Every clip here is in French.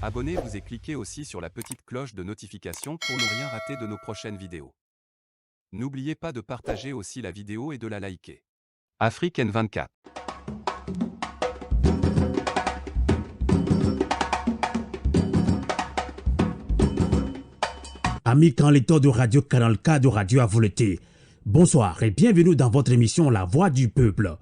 Abonnez-vous et cliquez aussi sur la petite cloche de notification pour ne rien rater de nos prochaines vidéos. N'oubliez pas de partager aussi la vidéo et de la liker. Afrique N24. Amis lecteurs de Radio Canal K de Radio à Volonté, bonsoir et bienvenue dans votre émission La Voix du Peuple.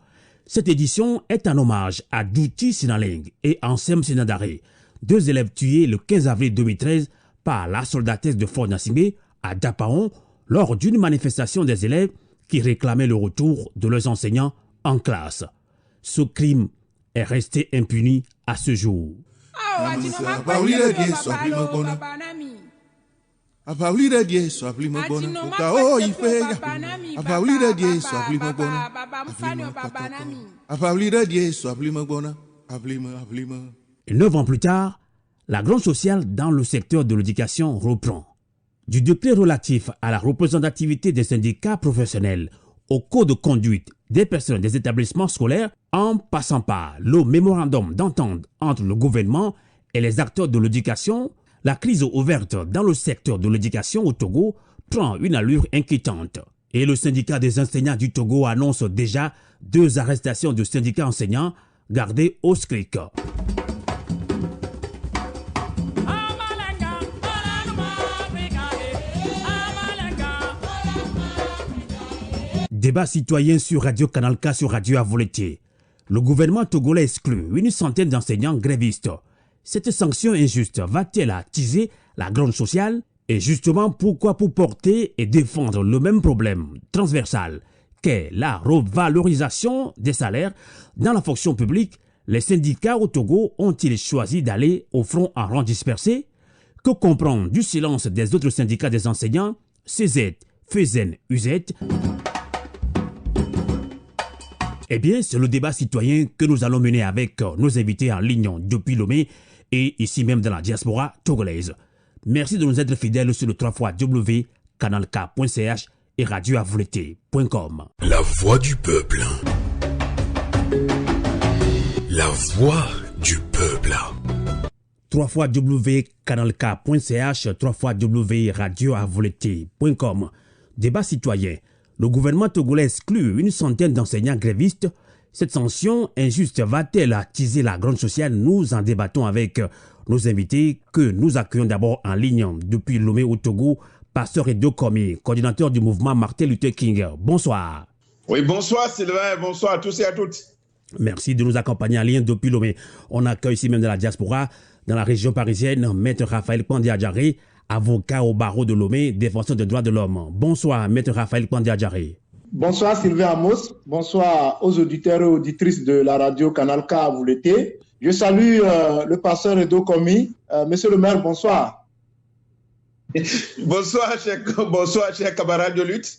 Cette édition est un hommage à Douti Sinaling et Ansem Sinadare, deux élèves tués le 15 avril 2013 par la soldatesse de Fort Nassimé à Dapaon lors d'une manifestation des élèves qui réclamaient le retour de leurs enseignants en classe. Ce crime est resté impuni à ce jour. Et 9 ans plus tard, la grande sociale dans le secteur de l'éducation reprend. Du décret relatif à la représentativité des syndicats professionnels au code de conduite des personnes des établissements scolaires, en passant par le mémorandum d'entente entre le gouvernement et les acteurs de l'éducation, la crise ouverte dans le secteur de l'éducation au Togo prend une allure inquiétante. Et le syndicat des enseignants du Togo annonce déjà 2 arrestations de syndicats enseignants gardés au SCRIC. Débat citoyen sur Radio Canal K sur Radio à Volonté. Le gouvernement togolais exclut une centaine d'enseignants grévistes. Cette sanction injuste va-t-elle attiser la grogne sociale? Et justement, pourquoi pour porter et défendre le même problème transversal qu'est la revalorisation des salaires dans la fonction publique, les syndicats au Togo ont-ils choisi d'aller au front en rang dispersé? Que comprendre du silence des autres syndicats des enseignants, CZ, FESEN, UZ? Eh bien, c'est le débat citoyen que nous allons mener avec nos invités en ligne depuis Lomé et ici même dans la diaspora togolaise. Merci de nous être fidèles sur le 3xcanalk.ch et radioavolonté.com. La voix du peuple. La voix du peuple. 3xcanalk.ch, 3xradioavolonté.com. Débat citoyen. Le gouvernement togolais exclut une centaine d'enseignants grévistes. Cette sanction injuste va-t-elle attiser la grogne sociale? Nous en débattons avec nos invités que nous accueillons d'abord en ligne depuis Lomé au Togo, Pasteur Edo Komi, coordinateur du mouvement Martin Luther King. Bonsoir. Oui, bonsoir Sylvain, bonsoir à tous et à toutes. Merci de nous accompagner en ligne depuis Lomé. On accueille ici même dans la diaspora, dans la région parisienne, Maître Raphaël Pandiadjaré, avocat au barreau de Lomé, défenseur des droits de l'homme. Bonsoir, Maître Raphaël Pandiadjaré. Bonsoir Sylvain Amos, bonsoir aux auditeurs et auditrices de la radio Canal K à Volonté. Je salue le pasteur Edo Komi. Monsieur le maire, bonsoir. Bonsoir, cher camarade de lutte.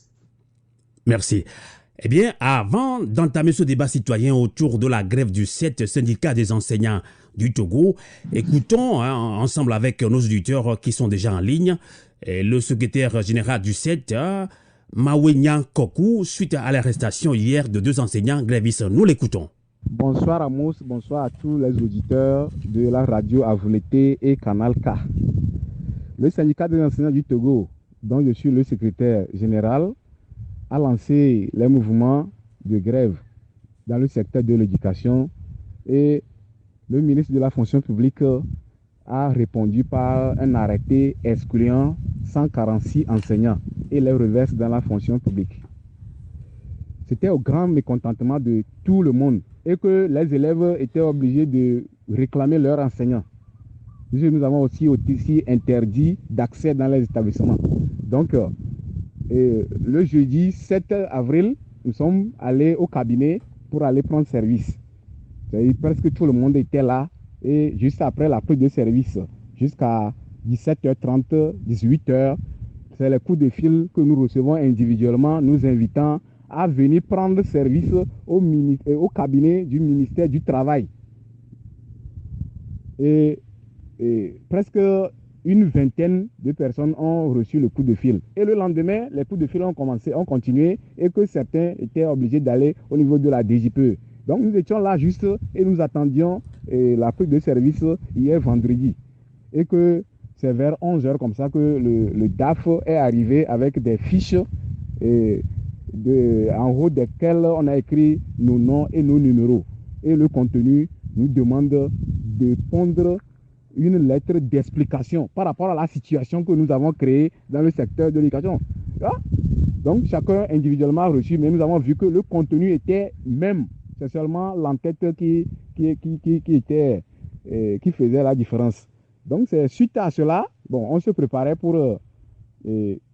Merci. Eh bien, avant d'entamer ce débat citoyen autour de la grève du 7 syndicat des enseignants du Togo, écoutons ensemble avec nos auditeurs qui sont déjà en ligne le secrétaire général du 7, Mawenya Kokou, suite à l'arrestation hier de 2 enseignants grévistes. Nous l'écoutons. Bonsoir Amos, bonsoir à tous les auditeurs de la radio à Volonté et Canal K. Le syndicat des enseignants du Togo, dont je suis le secrétaire général, a lancé les mouvements de grève dans le secteur de l'éducation et le ministre de la fonction publique a répondu par un arrêté excluant 146 enseignants et les reverse dans la fonction publique. C'était au grand mécontentement de tout le monde et que les élèves étaient obligés de réclamer leurs enseignants. Nous avons aussi interdit d'accès dans les établissements. Donc, le jeudi 7 avril, nous sommes allés au cabinet pour aller prendre service. Presque tout le monde était là et juste après la prise de service, jusqu'à 17h30, 18h, c'est les coups de fil que nous recevons individuellement, nous invitant à venir prendre service au cabinet du ministère du Travail. Et presque une vingtaine de personnes ont reçu le coup de fil. Et le lendemain, les coups de fil ont continué et que certains étaient obligés d'aller au niveau de la DGPE. Donc nous étions là juste et nous attendions la prise de service hier vendredi. et que c'est vers 11 heures comme ça que le DAF est arrivé avec des fiches en haut desquelles on a écrit nos noms et nos numéros. Et le contenu nous demande de pondre une lettre d'explication par rapport à la situation que nous avons créée dans le secteur de l'éducation. Donc, chacun individuellement a reçu, mais nous avons vu que le contenu était même. C'est seulement l'enquête qui faisait la différence. Donc, c'est suite à cela, on se préparait pour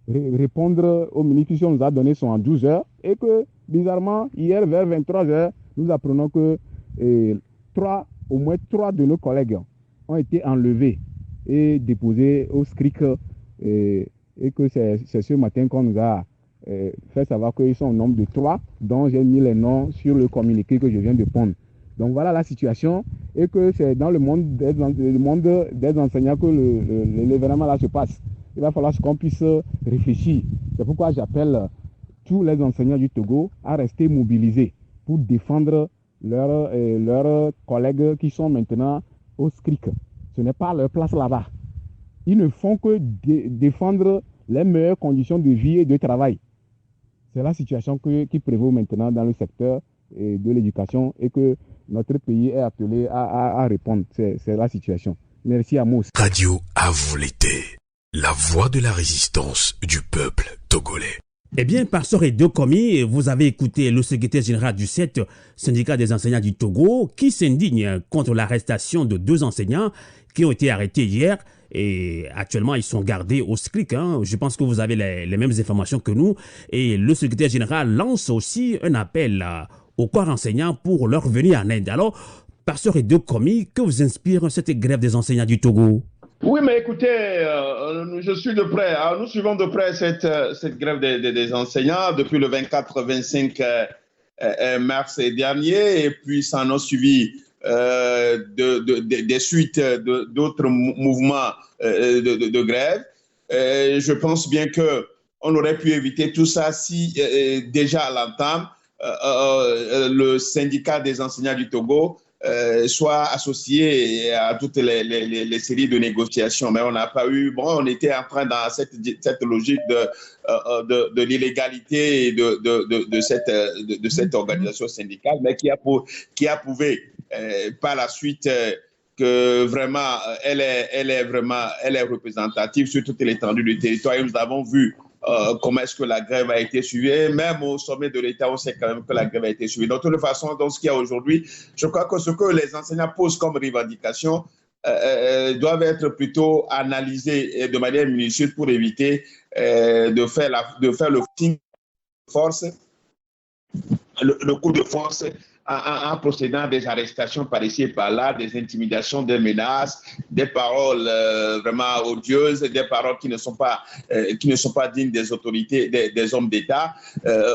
répondre au ministre puisqu'on nous a donné son 12 heures et que, bizarrement, hier vers 23 heures, nous apprenons que au moins 3 de nos collègues ont été enlevés et déposés au SCRIC et que c'est ce matin qu'on nous a fait savoir qu'ils sont au nombre de 3, dont j'ai mis les noms sur le communiqué que je viens de pondre. Donc voilà la situation et que c'est dans le monde des enseignants que l'événement là se passe. Il va falloir qu'on puisse réfléchir. C'est pourquoi j'appelle tous les enseignants du Togo à rester mobilisés pour défendre leurs collègues qui sont maintenant au SCRIC. Ce n'est pas leur place là-bas. Ils ne font que défendre les meilleures conditions de vie et de travail. C'est la situation qui prévaut maintenant dans le secteur de l'éducation et que notre pays est appelé à répondre. C'est la situation. Merci Amos. Radio à vous l'été, la voix de la résistance du peuple togolais. Eh bien, Pasteur Edo Komi, vous avez écouté le secrétaire général du 7 syndicat des enseignants du Togo qui s'indigne contre l'arrestation de 2 enseignants qui ont été arrêtés hier et actuellement ils sont gardés au SCRIC. Je pense que vous avez les mêmes informations que nous et le secrétaire général lance aussi un appel au corps enseignant pour leur venir en aide. Alors, Pasteur Edo Komi, que vous inspire cette grève des enseignants du Togo? Oui, mais écoutez, je suis de près. Nous suivons de près cette grève des enseignants depuis le 24-25 mars dernier, et puis ça en a suivi des suites d'autres mouvements de grève. Je pense bien que on aurait pu éviter tout ça si déjà à l'entame le syndicat des enseignants du Togo soit associé à toutes les séries de négociations. Mais on n'a pas eu... on était en train dans cette logique de l'illégalité et de cette organisation syndicale, mais qui a prouvé par la suite que vraiment, elle est représentative sur toute l'étendue du territoire. Et nous avons vu comment est-ce que la grève a été suivie. Et même au sommet de l'État, on sait quand même que la grève a été suivie. De toute façon, dans ce qu'il y a aujourd'hui, je crois que ce que les enseignants posent comme revendication doivent être plutôt analysés de manière minutieuse pour éviter de faire le coup de force en procédant à des arrestations par ici et par là, des intimidations, des menaces, des paroles vraiment odieuses, des paroles qui ne sont pas dignes des autorités, des hommes d'État.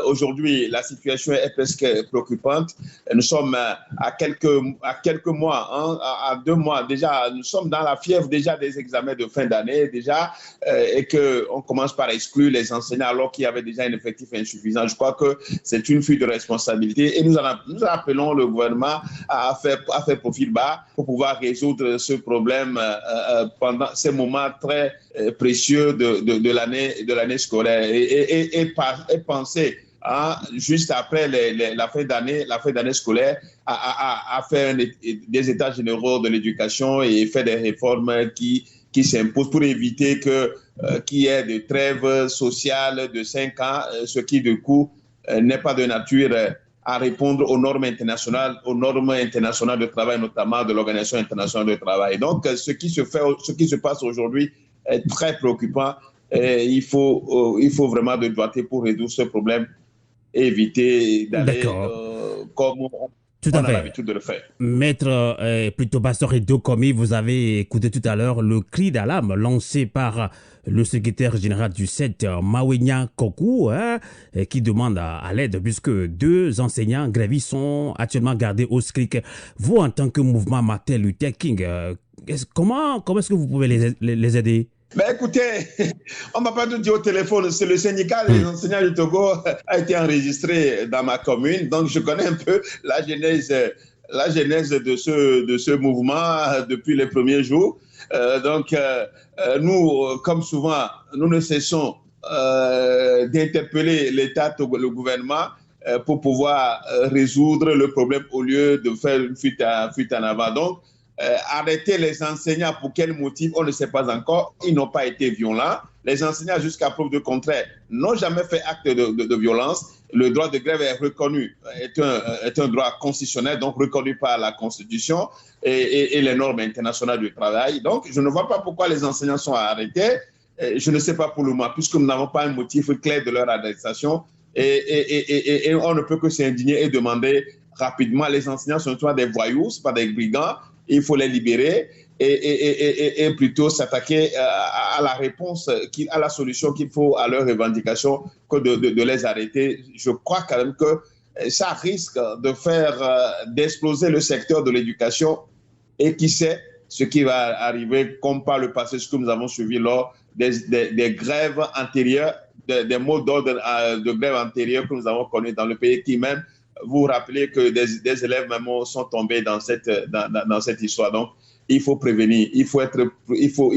Aujourd'hui, la situation est presque préoccupante. Nous sommes à quelques mois, à 2 mois déjà, nous sommes dans la fièvre déjà des examens de fin d'année déjà, et qu'on commence par exclure les enseignants alors qu'il y avait déjà un effectif insuffisant. Je crois que c'est une fuite de responsabilité et nous appelons le gouvernement à faire profil bas pour pouvoir résoudre ce problème pendant ces moments très précieux de l'année scolaire et penser juste après la fin d'année scolaire à faire des états généraux de l'éducation et faire des réformes qui s'imposent pour éviter qu'il y ait de trêve sociale de 5 ans, ce qui du coup n'est pas de nature à répondre aux normes internationales de travail, notamment de l'Organisation internationale du travail. Donc, ce qui se passe aujourd'hui est très préoccupant. Et il faut vraiment de doigté pour résoudre ce problème et éviter d'aller comme Tout on à a fait. l'habitude de le faire. Maître Pasteur Edo Komi, vous avez écouté tout à l'heure le cri d'alarme lancé par le secrétaire général du 7, Mawenya Kokou, qui demande à l'aide puisque 2 enseignants grévistes sont actuellement gardés au SCRIC. Vous, en tant que mouvement Martin Luther King, comment est-ce que vous pouvez les aider? Ben écoutez, on ne m'a pas tout dit au téléphone. C'est le syndicat des enseignants du Togo a été enregistré dans ma commune, donc je connais un peu la genèse la genèse de ce mouvement depuis les premiers jours. Nous, comme souvent, nous ne cessons d'interpeller l'État, le gouvernement, pour pouvoir résoudre le problème au lieu de faire une fuite en avant. Donc, arrêter les enseignants, pour quel motif, on ne sait pas encore. Ils n'ont pas été violents. Les enseignants, jusqu'à preuve de contraire, n'ont jamais fait acte de violence. Le droit de grève est reconnu, est un droit constitutionnel, donc reconnu par la Constitution et les normes internationales du travail. Donc, je ne vois pas pourquoi les enseignants sont arrêtés. Je ne sais pas pour le moment, puisque nous n'avons pas un motif clair de leur arrestation. Et on ne peut que s'indigner et demander rapidement. Les enseignants sont soit des voyous, ce pas des brigands. Il faut les libérer et plutôt s'attaquer à la réponse, à la solution qu'il faut à leurs revendications que de les arrêter. Je crois quand même que ça risque de faire d'exploser le secteur de l'éducation et qui sait ce qui va arriver comme par le passé, ce que nous avons suivi lors des grèves antérieures, des mots d'ordre de grève antérieures que nous avons connus dans le pays qui même, vous vous rappelez que des élèves même sont tombés dans cette histoire. Donc, il faut prévenir, il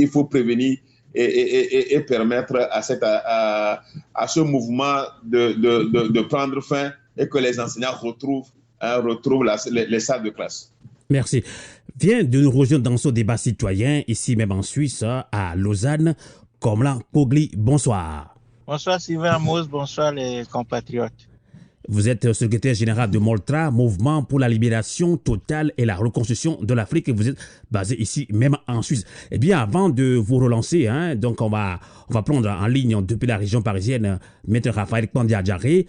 faut prévenir et permettre à ce mouvement de prendre fin et que les enseignants retrouvent les salles de classe. Merci. Vient de nous rejoindre dans ce débat citoyen, ici même en Suisse, à Lausanne, Komla Pogli. Bonsoir. Bonsoir Sylvain Amos, bonsoir les compatriotes. Vous êtes secrétaire général de Moltra, Mouvement pour la libération totale et la reconstruction de l'Afrique. Vous êtes basé ici, même en Suisse. Eh bien, avant de vous relancer, donc on va prendre en ligne depuis la région parisienne Maître Raphaël Kpandiadjaré.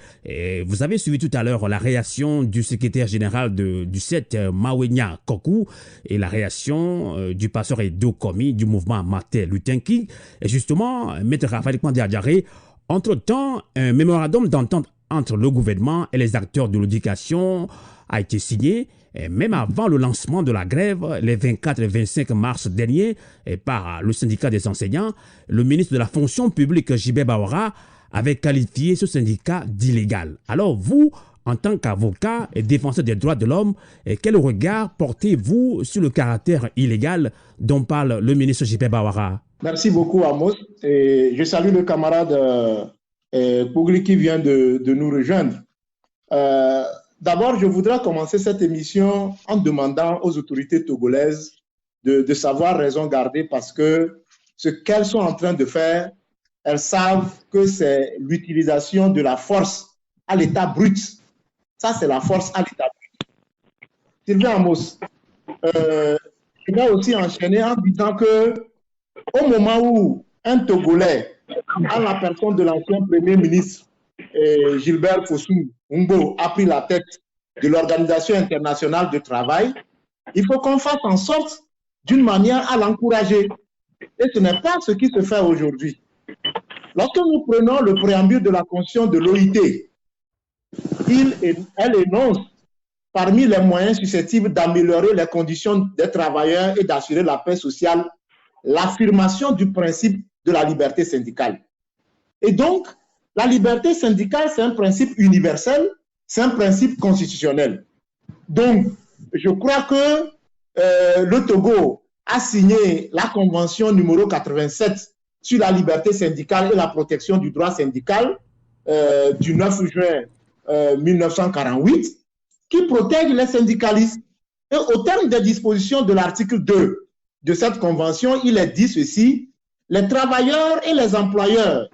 Vous avez suivi tout à l'heure la réaction du secrétaire général du 7, Mawenya Kokou, et la réaction du pasteur Edo Komi du mouvement Martin Luther King. Et justement, Maître Raphaël Kpandiadjaré, entre-temps, un mémorandum d'entente entre le gouvernement et les acteurs de l'éducation a été signé, et même avant le lancement de la grève, les 24 et 25 mars dernier, et par le syndicat des enseignants. Le ministre de la fonction publique, J.B. Bawara, avait qualifié ce syndicat d'illégal. Alors vous, en tant qu'avocat et défenseur des droits de l'homme, quel regard portez-vous sur le caractère illégal dont parle le ministre J.B. Bawara? Merci beaucoup, Amos. Et je salue le camarade Pogli qui vient de nous rejoindre. D'abord, je voudrais commencer cette émission en demandant aux autorités togolaises de savoir raison garder, parce que ce qu'elles sont en train de faire, elles savent que c'est l'utilisation de la force à l'état brut. Ça, c'est la force à l'état brut. Sylvain Amos, je vais aussi enchaîner en disant que au moment où un Togolais, à la personne de l'ancien Premier ministre Gilbert Fossou Ngbo, a pris la tête de l'Organisation internationale du travail, il faut qu'on fasse en sorte d'une manière à l'encourager. Et ce n'est pas ce qui se fait aujourd'hui. Lorsque nous prenons le préambule de la Constitution de l'OIT, elle énonce parmi les moyens susceptibles d'améliorer les conditions des travailleurs et d'assurer la paix sociale, l'affirmation du principe de la liberté syndicale. Et donc, la liberté syndicale, c'est un principe universel, c'est un principe constitutionnel. Donc, je crois que le Togo a signé la convention numéro 87 sur la liberté syndicale et la protection du droit syndical du 9 juin 1948, qui protège les syndicalistes. Et au terme des dispositions de l'article 2 de cette convention, il est dit ceci: les travailleurs et les employeurs,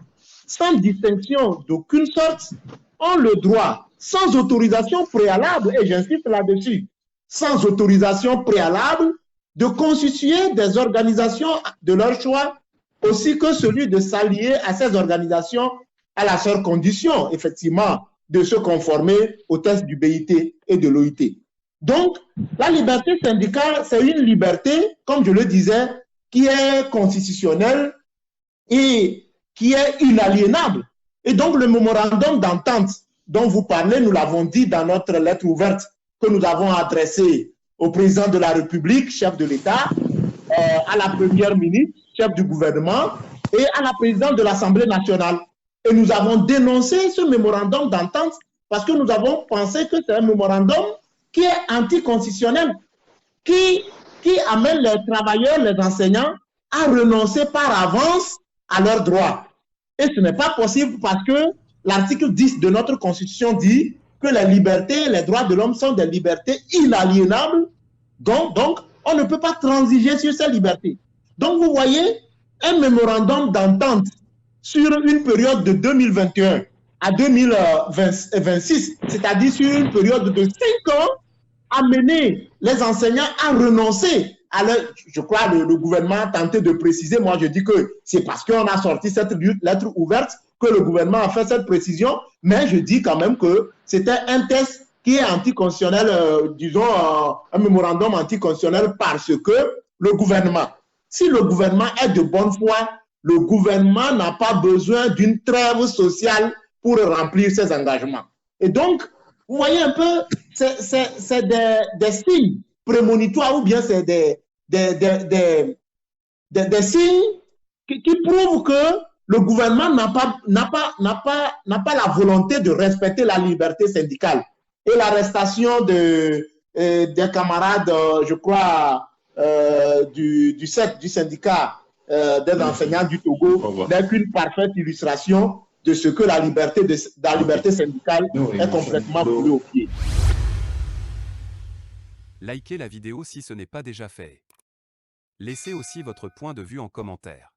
sans distinction d'aucune sorte, ont le droit, sans autorisation préalable, et j'insiste là-dessus, sans autorisation préalable, de constituer des organisations de leur choix, aussi que celui de s'allier à ces organisations à la seule condition, effectivement, de se conformer aux tests du BIT et de l'OIT. Donc, la liberté syndicale, c'est une liberté, comme je le disais, qui est constitutionnelle et qui est inaliénable. Et donc, le mémorandum d'entente dont vous parlez, nous l'avons dit dans notre lettre ouverte que nous avons adressée au président de la République, chef de l'État, à la première ministre, chef du gouvernement, et à la présidente de l'Assemblée nationale. Et nous avons dénoncé ce mémorandum d'entente parce que nous avons pensé que c'est un mémorandum qui est anticonstitutionnel, qui amène les travailleurs, les enseignants à renoncer par avance à leurs droits. Et ce n'est pas possible parce que l'article 10 de notre Constitution dit que les libertés, les droits de l'homme sont des libertés inaliénables. Donc, on ne peut pas transiger sur ces libertés. Donc, vous voyez, un mémorandum d'entente sur une période de 2021 à 2026, c'est-à-dire sur une période de 5 ans, amener les enseignants à renoncer à leur... Je crois que le gouvernement a tenté de préciser, moi je dis que c'est parce qu'on a sorti cette lettre ouverte que le gouvernement a fait cette précision, mais je dis quand même que c'était un test qui est anticonstitutionnel, disons un mémorandum anticonstitutionnel parce que le gouvernement, si le gouvernement est de bonne foi, le gouvernement n'a pas besoin d'une trêve sociale pour remplir ses engagements. Et donc, vous voyez un peu, c'est des signes prémonitoires ou bien c'est des signes qui prouvent que le gouvernement n'a pas la volonté de respecter la liberté syndicale. Et l'arrestation des camarades, je crois, du syndicat des enseignants du Togo n'est qu'une parfaite illustration de ce que la liberté syndicale est complètement foulée aux pieds. Likez la vidéo si ce n'est pas déjà fait. Laissez aussi votre point de vue en commentaire.